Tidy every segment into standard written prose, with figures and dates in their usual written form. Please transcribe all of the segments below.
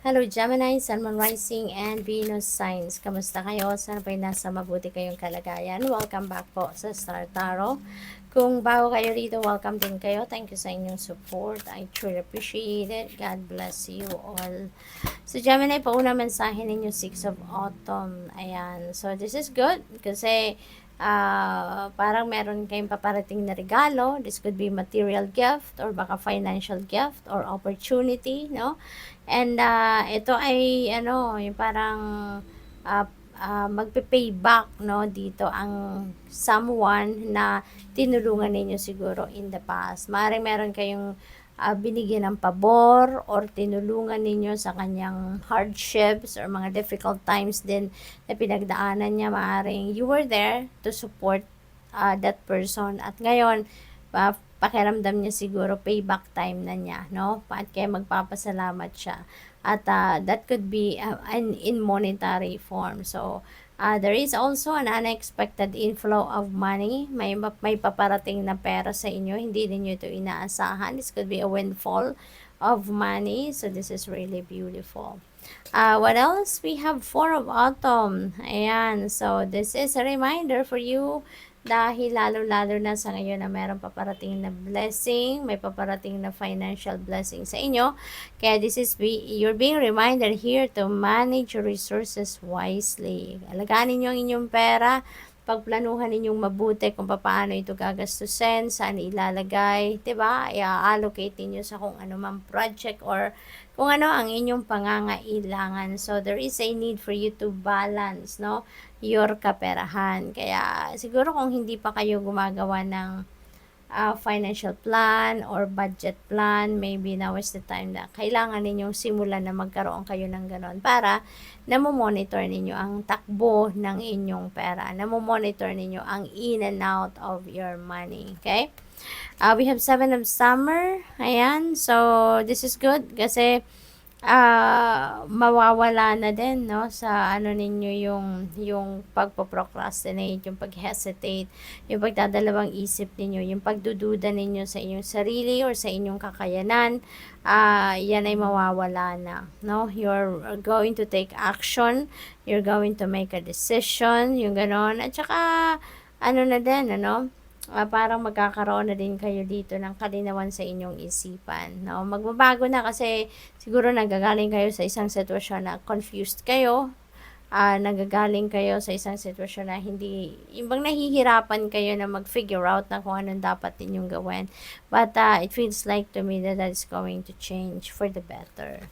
Hello Gemini, Sun, Moon Rising, and Venus signs. Kamusta kayo? Sana po'y nasa mabuti kayong kalagayan. Welcome back po sa Star Tarot. Kung bago kayo rito, welcome din kayo. Thank you sa inyong support. I truly appreciate it. God bless you all. So Gemini, pauna mensahe ninyo 6 of Autumn. Ayan. So this is good kasi parang meron kayong paparating na regalo. This could be material gift or baka financial gift or opportunity, no? And ito ay ano, yung parang uh, magpe-payback, no, dito ang someone na tinulungan ninyo siguro in the past. Maaaring meron kayong binigyan ng pabor or tinulungan ninyo sa kanyang hardships or mga difficult times din na pinagdaanan niya. Maaaring you were there to support that person at ngayon pakiramdam niya siguro payback time na niya, no? At kaya magpapasalamat siya. At that could be in monetary form. So there is also an unexpected inflow of money. May paparating na pera sa inyo. Hindi niyo ito inaasahan. This could be a windfall of money. So this is really beautiful. What else? We have 4 of Autumn. Ayan. So this is a reminder for you dahil lalo-lalo na sa ngayon na meron paparating na blessing, may paparating na financial blessing sa inyo. Kaya you're being reminded here to manage your resources wisely. Alagaan ninyo ang inyong pera, pagplanuhan ninyong mabuti kung paano ito gagastusin, saan ilalagay, 'di ba? I-allocate niyo sa kung ano mang project or kung ano ang inyong pangangailangan. So there is a need for you to balance, no? Your kaperahan. Kaya siguro kung hindi pa kayo gumagawa ng financial plan or budget plan, maybe now is the time na kailangan ninyong simulan na magkaroon kayo ng ganon para namomonitor ninyo ang takbo ng inyong pera, namomonitor ninyo ang in and out of your money. Okay? We have 7 of Summer. Ayan. So, this is good kasi mawawala na din, no, sa ano ninyo yung pagpo-procrastinate, yung pag-hesitate, yung pagdadalawang isip ninyo, yung pagdududa ninyo sa inyong sarili or sa inyong kakayanan. Yan ay mawawala na, no? You're going to take action, you're going to make a decision, yung ganon. At saka ano na din, ano, parang magkakaroon na din kayo dito ng kalinawan sa inyong isipan, no? Magbabago na kasi siguro nagagaling kayo sa isang sitwasyon na confused kayo, nagagaling kayo sa isang sitwasyon na hindi, yung bang nahihirapan kayo na mag-figure out na kung anong dapat ninyong gawin. But it feels like to me that is going to change for the better.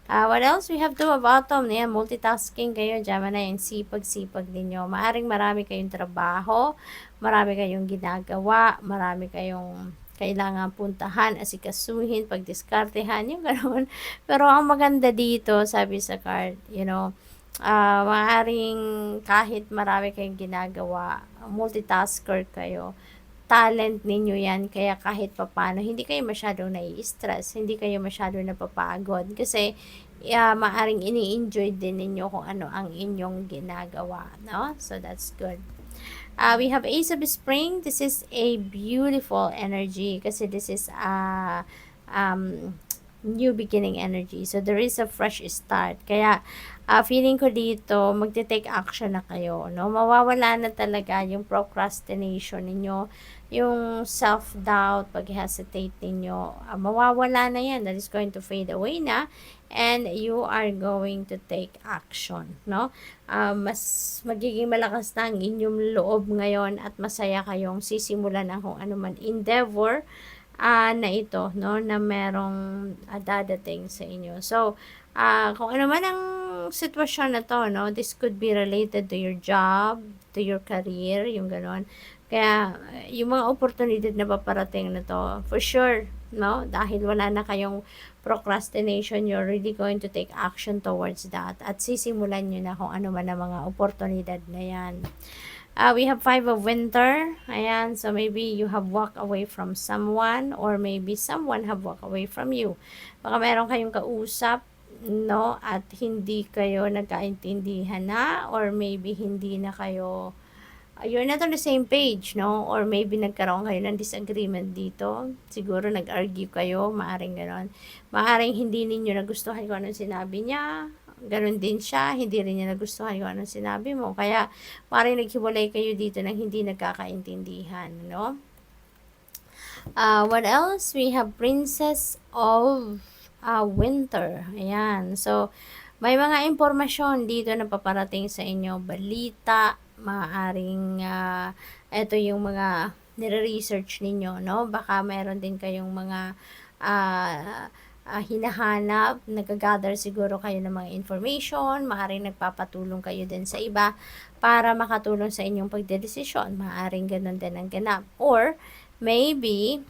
What else? We have 2 of Autumn. Yan, multitasking kayo, Gemini, and sipag-sipag ninyo. Maaring marami kayong trabaho, marami kayong ginagawa, marami kayong kailangan puntahan, asikasuhin, pagdiskartehan, yung ganoon. Pero ang maganda dito, sabi sa card, you know, maaring kahit marami kayong ginagawa, multitasker kayo, talent ninyo yan, kaya kahit papano, hindi kayo masyadong nai-stress, hindi kayo masyadong napapagod, kasi maaring ini-enjoy din ninyo kung ano ang inyong ginagawa, no? So, that's good. We have Ace of Spring. This is a beautiful energy kasi this is new beginning energy. So, there is a fresh start. Kaya, feeling ko dito, magte-take action na kayo, no? Mawawala na talaga yung procrastination ninyo, yung self-doubt, pag-hesitate ninyo, mawawala na yan. That is going to fade away na. And you are going to take action, no? Mas magiging malakas na ang inyong loob ngayon at masaya kayong sisimulan ng kung ano man endeavor na ito, no, na merong dadating sa inyo. So, kung ano man ang sitwasyon na to, no, this could be related to your job, to your career, yung ganon. Kaya, yung mga oportunidad na paparating na to, for sure, no, dahil wala na kayong procrastination, you're really going to take action towards that at sisimulan nyo na kung ano man ang mga oportunidad na yan. We have 5 of Winter. Ayan, so maybe you have walked away from someone or maybe someone have walked away from you. Baka meron kayong kausap, no, at hindi kayo nagkaintindihan na or maybe hindi na kayo you're not on the same page, no? Or maybe nagkaroon kayo ng disagreement dito. Siguro nag-argue kayo, maaring gano'n. Maaring hindi ninyo nagustuhan kung anong sinabi niya. Ganon din siya, hindi rin niya nagustuhan kung anong sinabi mo. Kaya, maaring naghiwalay kayo dito ng hindi nagkakaintindihan, no? What else? We have Princess of Winter. Ayan. So, may mga impormasyon dito na paparating sa inyo. Balita, maaaring ito yung mga nire-research ninyo, no? Baka meron din kayong mga hinahanap, nag-gather siguro kayo ng mga information, maaaring nagpapatulong kayo din sa iba para makatulong sa inyong pagdedesisyon. Maaaring ganun din ang ganap. Or, maybe,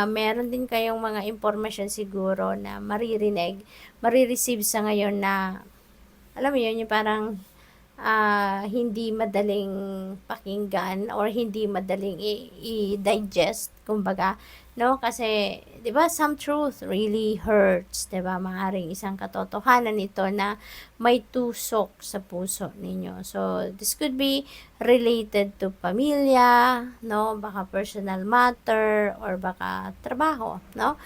meron din kayong mga impormasyon siguro na marireceive sa ngayon na, alam mo yun, yung parang hindi madaling pakinggan or hindi madaling i-digest, kumbaga, no? Kasi, di ba, some truth really hurts, di ba? Maaaring isang katotohanan ito na may tusok sa puso ninyo. So, this could be related to pamilya, no? Baka personal matter or baka trabaho, no?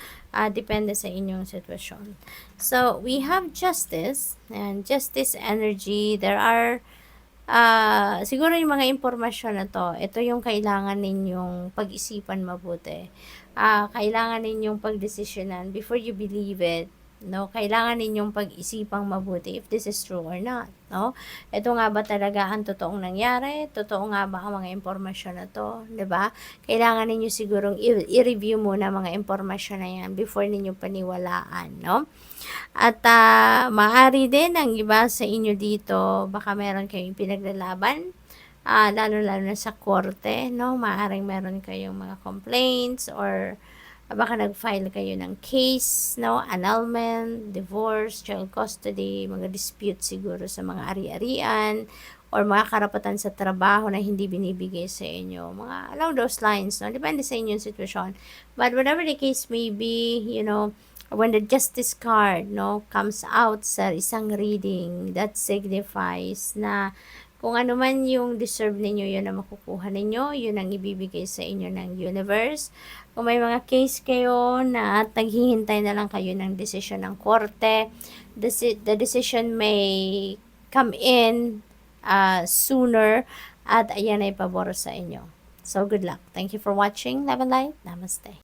Depende sa inyong sitwasyon. So, we have justice, and justice energy. There are, siguro yung mga impormasyon na to, ito yung kailangan ninyong pag-isipan mabuti. Kailangan ninyong pagdesisyonan before you believe it. No, kailangan ninyong pag-isipang mabuti if this is true or not, no? Ito nga ba talaga ang totoong nangyari? Totoo nga ba ang mga impormasyon na to, 'di ba? Kailangan ninyo sigurong i-review muna mga impormasyon na 'yan before ninyo paniwalaan, no? At maaari din ang iba sa inyo dito, baka meron kayong pinaglalaban, lalo-lalo na sa korte, no? Maaaring meron kayong mga complaints or baka nag-file kayo ng case, no? Annulment, divorce, child custody, mga dispute siguro sa mga ari-arian, or mga karapatan sa trabaho na hindi binibigay sa inyo. Mga along those lines, no? Depende sa inyong sitwasyon. But whatever the case may be, you know, when the justice card, no, comes out sa isang reading, that signifies na kung ano man yung deserve ninyo, yun ang makukuha ninyo, yun ang ibibigay sa inyo ng universe. Kung may mga case kayo na naghihintay na lang kayo ng desisyon ng korte, the decision may come in sooner at ayan ay pabor sa inyo. So, good luck. Thank you for watching. Love and light. Namaste.